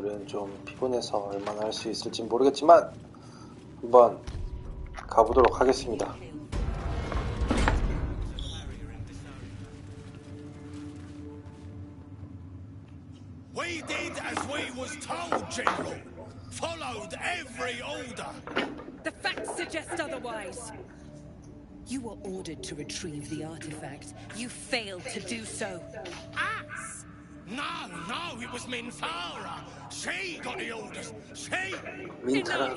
오늘은 좀 피곤해서 얼마나 할 수 있을지 모르겠지만 한번 가보도록 하겠습니다. We did as we was told, General. Followed every order. The facts suggest otherwise. You were ordered to retrieve the artifact. You failed to do so. Us? No, it was Minthara. She got the orders. She. 민타라.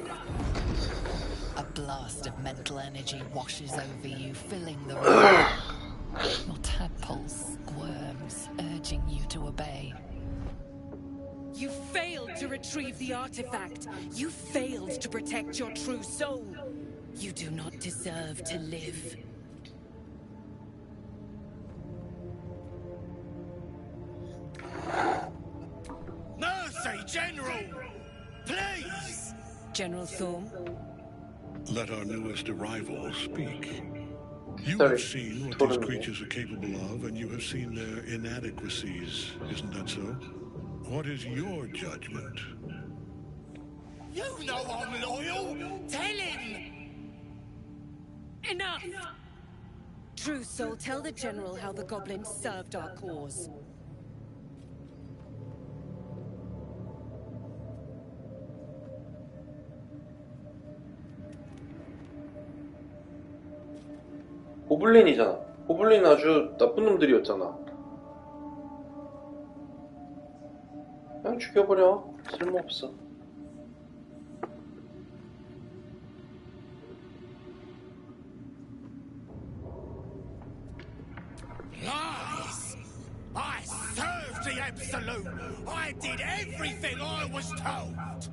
A blast of mental energy washes over you, filling the room. Your tadpoles squirms, urging you to obey. You failed to retrieve the artifact. You failed to protect your true soul. You do not deserve to live. Mercy, General! Please! General Thorm? Let our newest arrival speak. You have seen what these creatures are capable of, and you have seen their inadequacies, isn't that so? What is your judgment? You know I'm loyal! Tell him! Enough! True soul, tell the General how the goblins served our cause. 고블린이잖아. 고블린 아주 나쁜 놈들이었잖아. 그냥 죽여버려. 쓸모없어. Lies! I served the Absolute! I did everything I was told!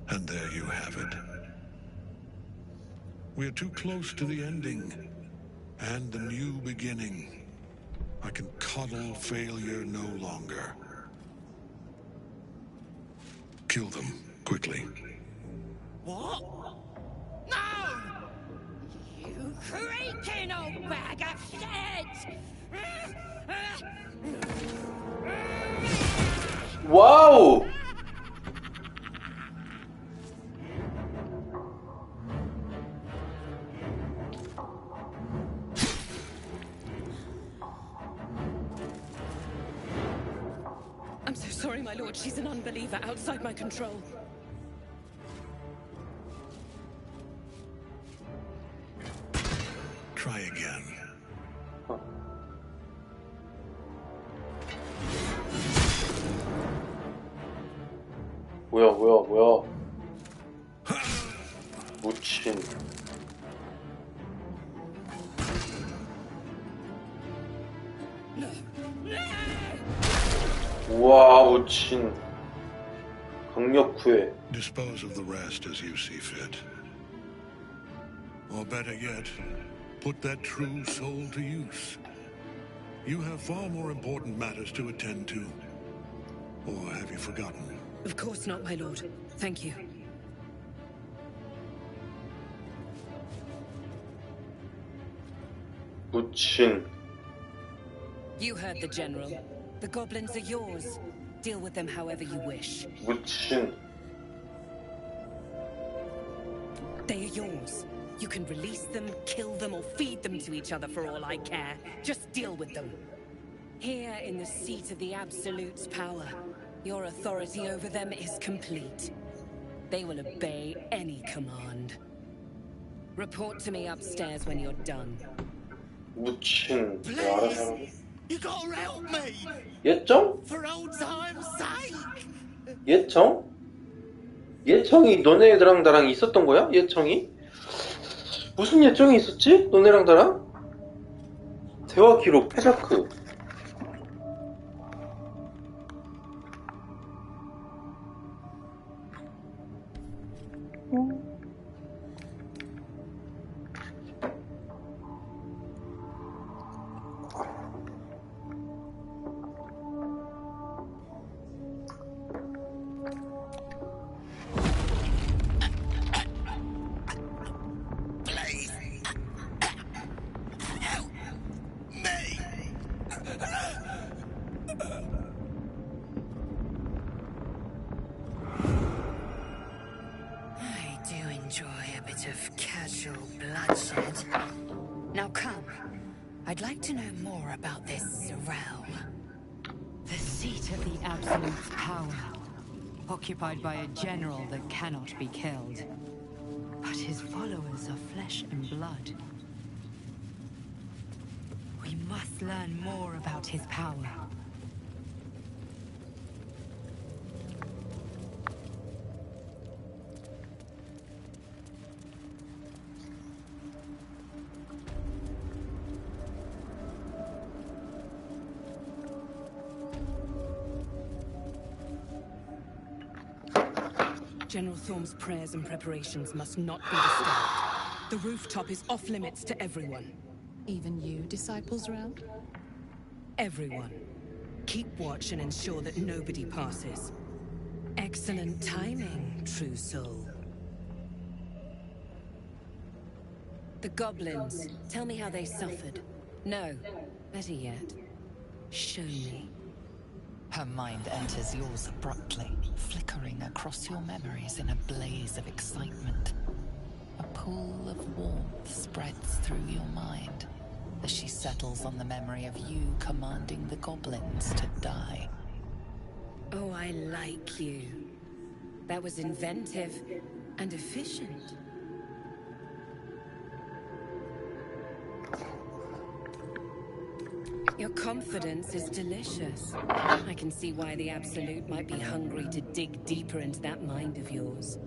And there you have it. We're too close to the ending. And the new beginning. I can coddle failure no longer. Kill them, quickly. What? No! You creaking old bag of shit! 와우! I'm so sorry, my lord. She's an unbeliever outside my control. Try again. 뭐야. 무친. 우와, 무친. 강력 구해. Dispose of the rest as you see fit. Or better yet, put that true soul to use. You have far more important matters to attend to. Or have you forgotten? Of course not, my lord. Thank you. 무친. You heard the General. The goblins are yours. Deal with them however you wish. 무친. They are yours. You can release them, kill them, or feed them to each other for all I care. Just deal with them. Here in the seat of the Absolute's power, your authority over them is complete. They will obey any command. Report to me upstairs when you're done. 무친. Please! You gotta help me! 예정? For old time's sake! 예청? 예청이 너네들랑 나랑 있었던 거야? 예청이? 무슨 예청이 있었지? 너네랑 나랑? 대화 기록 페자크. bit of casual bloodshed. Now come. I'd like to know more about this Sorrel. The seat of the Absolute's power. Occupied by a general that cannot be killed. But his followers are flesh and blood. We must learn more about his power. General Thorm's prayers and preparations must not be disturbed. The rooftop is off limits to everyone. Even you, disciples round? Everyone. Keep watch and ensure that nobody passes. Excellent timing, true soul. The goblins, tell me how they suffered. No, better yet, show me. Her mind enters yours abruptly, flickering across your memories in a blaze of excitement. A pool of warmth spreads through your mind as she settles on the memory of you commanding the goblins to die. Oh, I like you. That was inventive and efficient. Your confidence is delicious. I can see why the Absolute might be hungry to dig deeper into that mind of yours.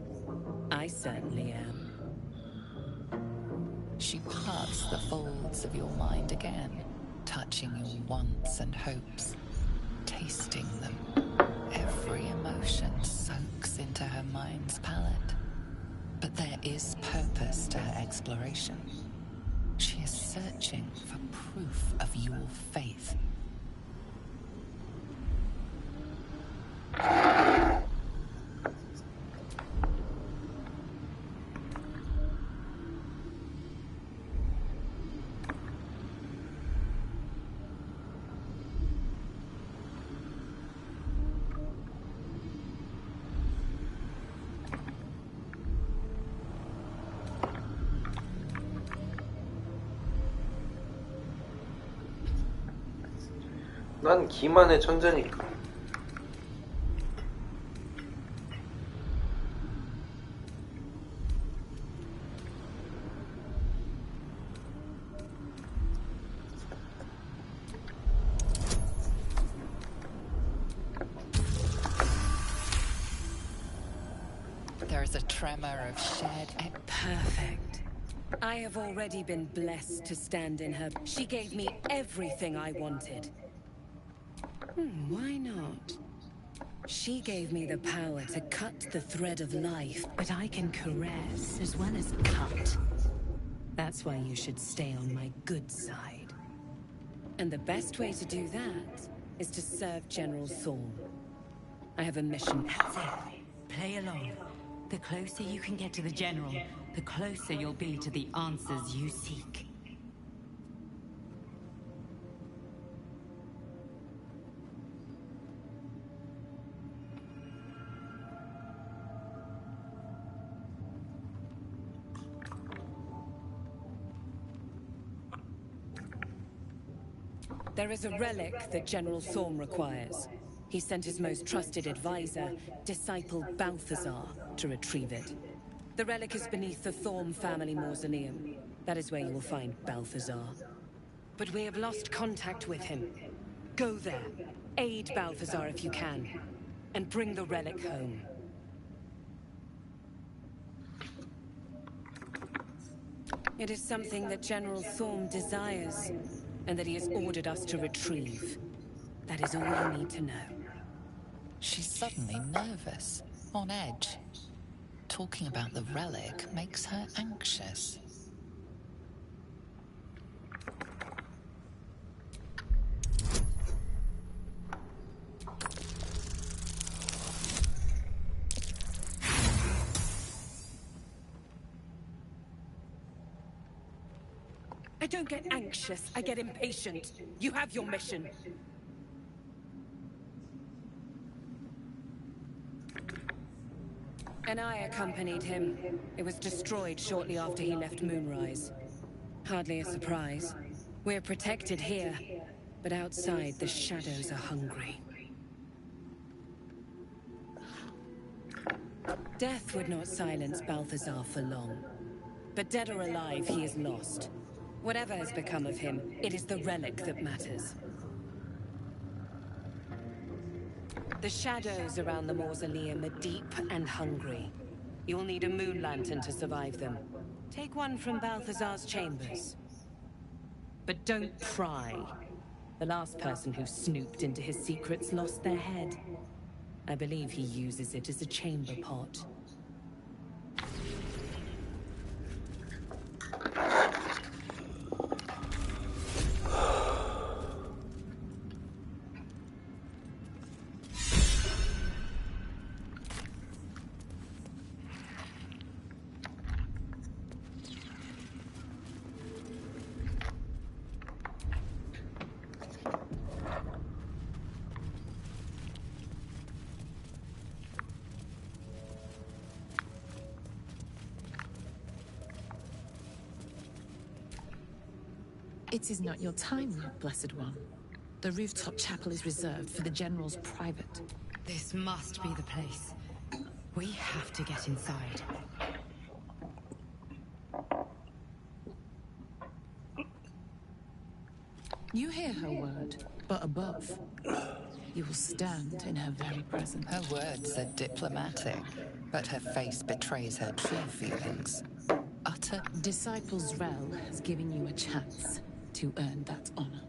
I certainly am. She parts the folds of your mind again, touching your wants and hopes, tasting them. Every emotion soaks into her mind's palette. But there is purpose to her exploration. She is searching for proof of your faith. 난 기만의 천재니까. There is a tremor of shared Perfect. I have already been blessed to stand in her. She gave me everything I wanted. Why not? She gave me the power to cut the thread of life, but I can caress as well as cut. That's why you should stay on my good side. And the best way to do that is to serve General Thorm. I have a mission. That's it. Play along. The closer you can get to the General, the closer you'll be to the answers you seek. There is a relic that General Thorm requires. He sent his most trusted advisor, disciple Balthazar, to retrieve it. The relic is beneath the Thorm family mausoleum. That is where you will find Balthazar. But we have lost contact with him. Go there, aid Balthazar if you can, and bring the relic home. It is something that General Thorm desires, and that he has ordered us to retrieve. That is all you need to know. She's suddenly nervous, on edge. Talking about the relic makes her anxious. I don't get anxious, I get impatient. You have your mission. And I accompanied him. It was destroyed shortly after he left Moonrise. Hardly a surprise. We're protected here, but outside the shadows are hungry. Death would not silence Balthazar for long. But dead or alive, he is lost. Whatever has become of him, it is the relic that matters. The shadows around the mausoleum are deep and hungry. You'll need a moon lantern to survive them. Take one from Balthazar's chambers. But don't pry. The last person who snooped into his secrets lost their head. I believe he uses it as a chamber pot. It is not your time yet, Blessed One. The rooftop chapel is reserved for the General's private. This must be the place. We have to get inside. You hear her word, but above, you will stand in her very presence. Her words are diplomatic, but her face betrays her true feelings. Utter. Disciples Rel has given you a chance to earn that honor.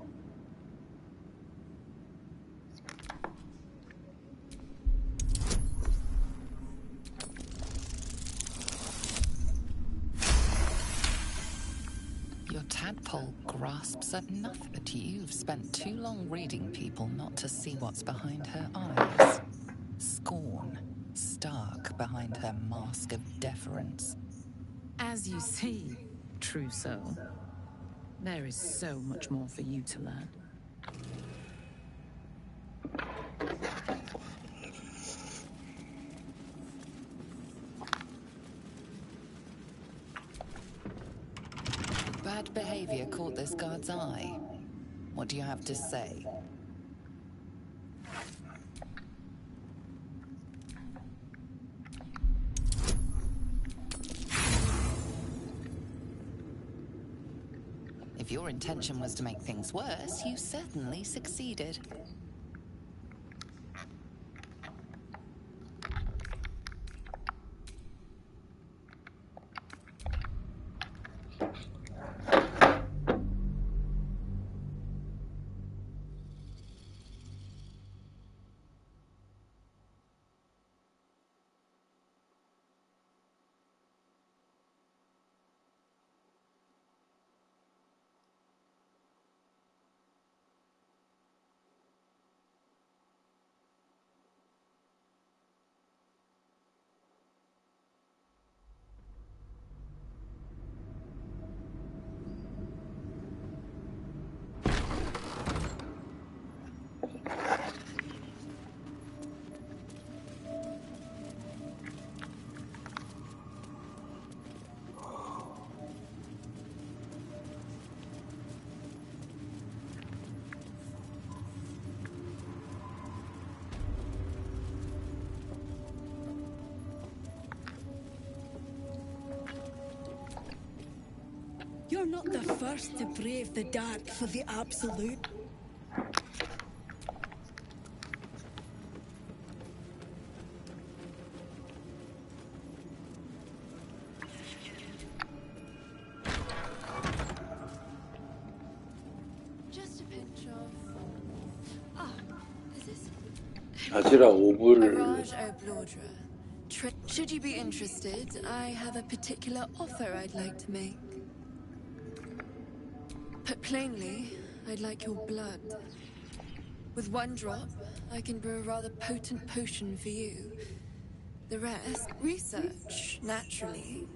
Your tadpole grasps at nothing, but you've spent too long reading people not to see what's behind her eyes. Scorn, stark behind her mask of deference. As you see, true soul, there is so much more for you to learn. Bad behavior caught this guard's eye. What do you have to say? If your intention was to make things worse, you certainly succeeded. You're not the first to brave the dark for the Absolute. Just a pinch of... Ah, is this... 아지라 오불. Raj O'Blordra. Should you be interested, I have a particular offer I'd like to make. Put plainly, I'd like your blood. With one drop, I can brew a rather potent potion for you. The rest, research, naturally.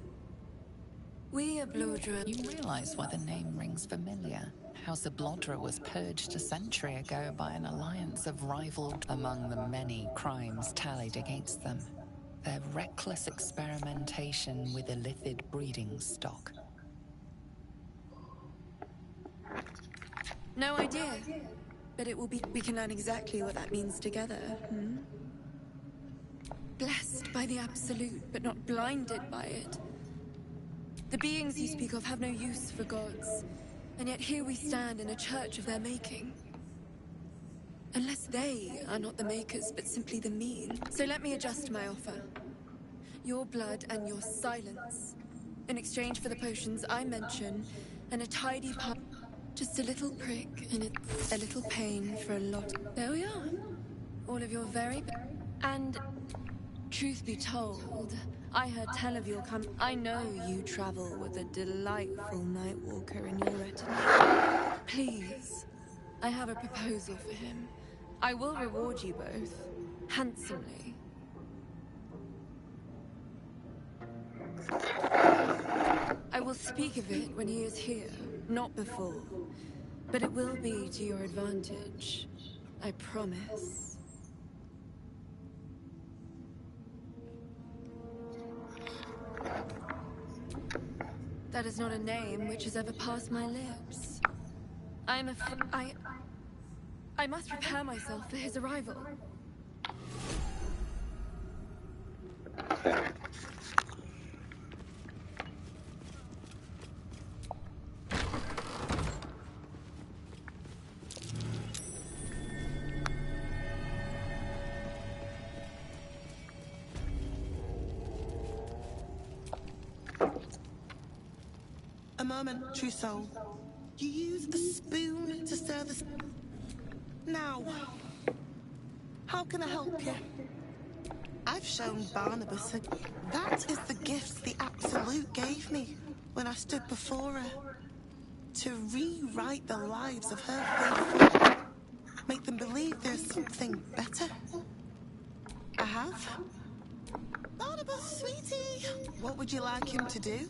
We O'Blordra... You realize why the name rings familiar. House O'Blordra was purged a century ago by an alliance of rival among the many crimes tallied against them. Their reckless experimentation with illithid breeding stock. No idea. But it will be. We can learn exactly what that means together. Blessed by the Absolute, but not blinded by it. The beings you speak of have no use for gods, and yet here we stand in a church of their making. Unless they are not the makers, but simply the mean. So let me adjust my offer. Your blood and your silence. In exchange for the potions I mention, and a tidy part. Just a little prick, and it's a little pain for a lot. There we are. All of your very and truth be told, I heard tell of your I know you travel with a delightful Nightwalker in your retinue. Please, I have a proposal for him. I will reward you both, handsomely. I will speak of it when he is here, not before. But it will be to your advantage. I promise. That is not a name which has ever passed my lips. I must prepare myself for his arrival. Okay. A moment, true soul. You use a spoon to stir the... Now, how can I help you? I've shown Barnabas that is the gift the Absolute gave me when I stood before her. To rewrite the lives of her faithful. Make them believe there's something better. I have. Barnabas, sweetie, what would you like him to do?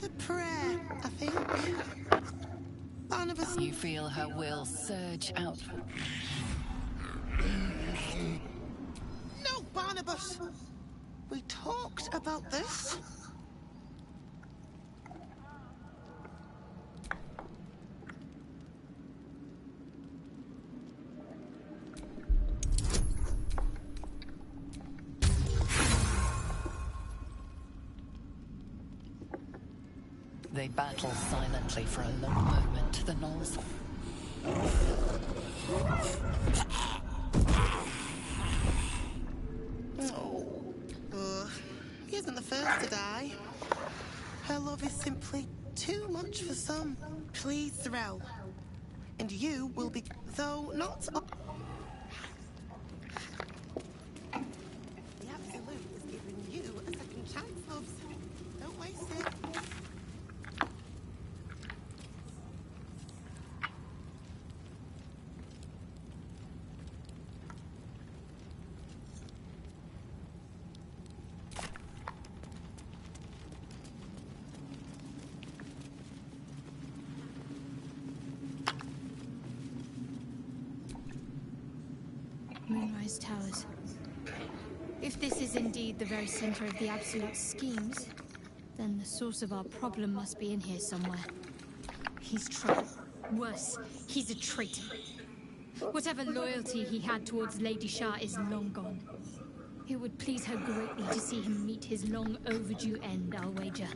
The prayer, I think. Barnabas... You feel her will surge out. No, Barnabas! We talked about this. They battle silently for a long moment, the gnolls. He isn't the first to die. Her love is simply too much for some. Please, Thorell. And you will be... Though not... The Absolute is giving you a second chance, loves. Don't waste it. Moonrise Towers. If this is indeed the very center of the Absolute schemes, then the source of our problem must be in here somewhere. He's trouble. Worse, he's a traitor. Whatever loyalty he had towards Lady Shah is long gone. It would please her greatly to see him meet his long overdue end, I'll wager.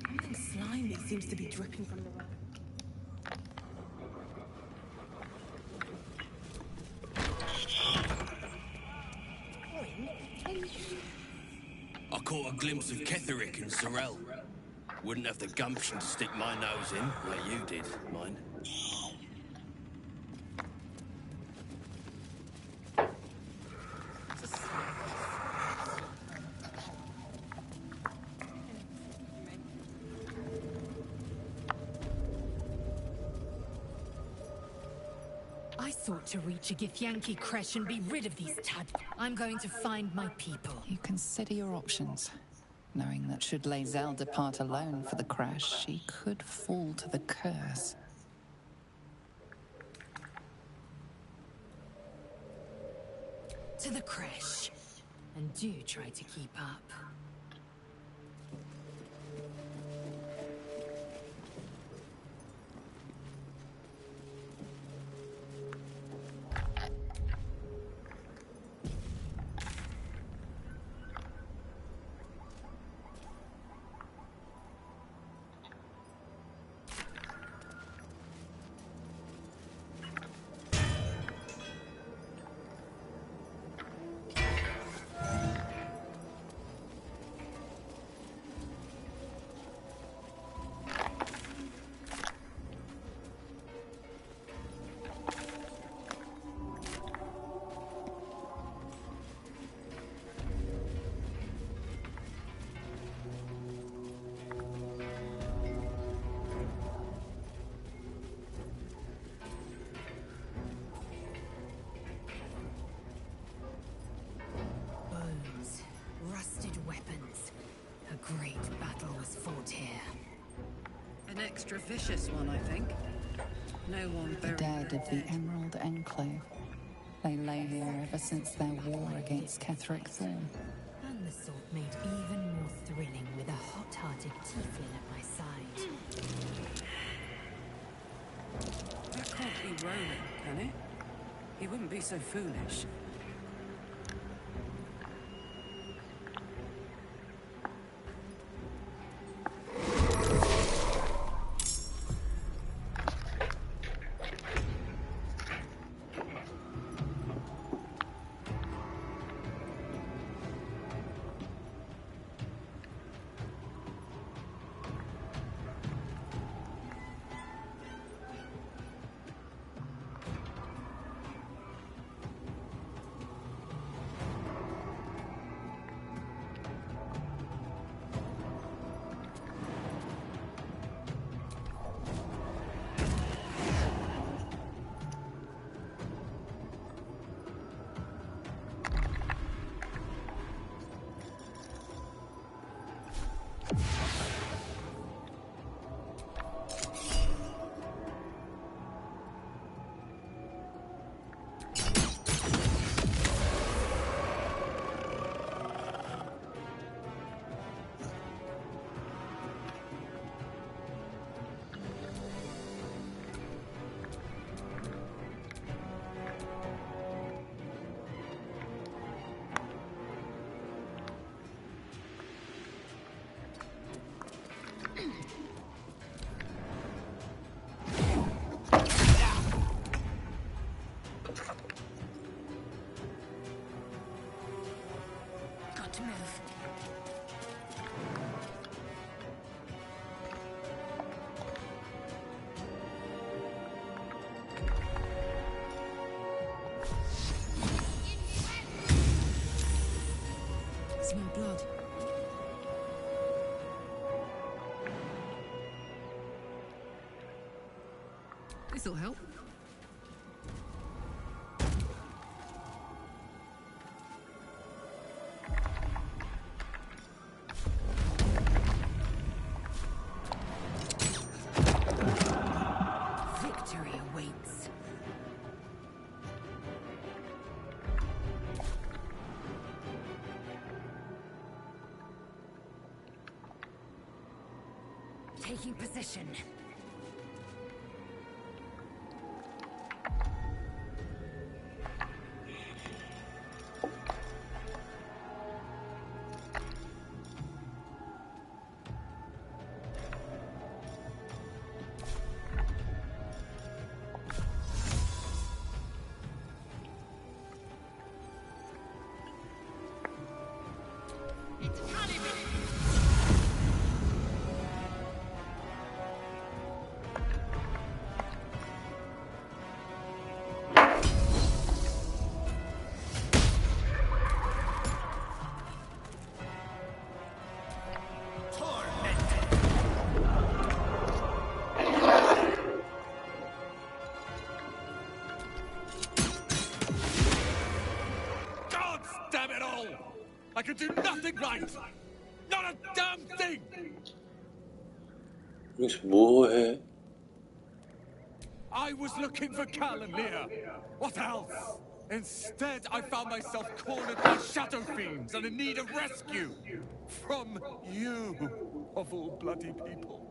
Something slimy seems to be dripping from the... I caught a glimpse of Ketherick and Sorrel. Wouldn't have the gumption to stick my nose in, like you did, mind. I sought to reach a Githyanki Creche and be rid of these tad. I'm going to find my people. You consider your options. knowing that should Lae'zel depart alone for the crash, she could fall to the curse. To the crash. And do try to keep up. Extra vicious one, I think. No one The buried dead their of the Emerald Enclave. They lay here ever since their war against Ketheric Thorn. And the sort made even more thrilling with a hot-hearted tiefling at my side. That can't be Roland, can it? He wouldn't be so foolish. There's no blood. This'll help. Victory awaits. Taking position. I can do nothing right! Not a damn thing! 여기서 뭐해? I was looking for Cal and Leah. What else? Instead, I found myself cornered by shadow fiends and in need of rescue. From you, of all bloody people.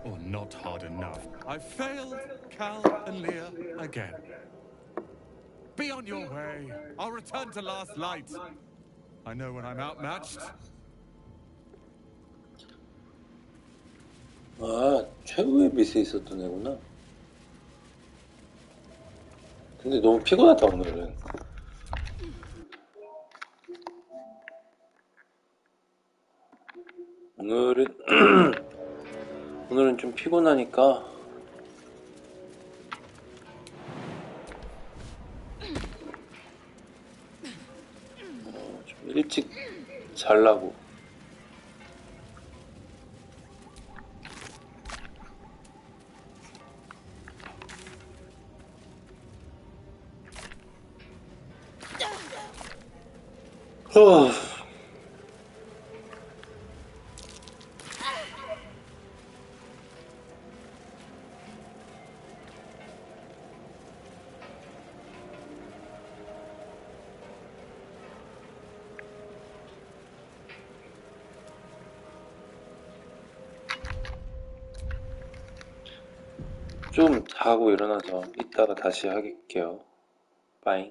Or not hard enough. I failed Cal and Leah again. Be on your way. I'll return to Last Light. I know when I'm outmatched. 아, 최고의 미스에 있었던 애구나. 근데 너무 피곤하다, 오늘은. 오늘은 좀 피곤하니까 좀 일찍 자려고. 좀 자고 일어나서 이따가 다시 할게요. 빠잉.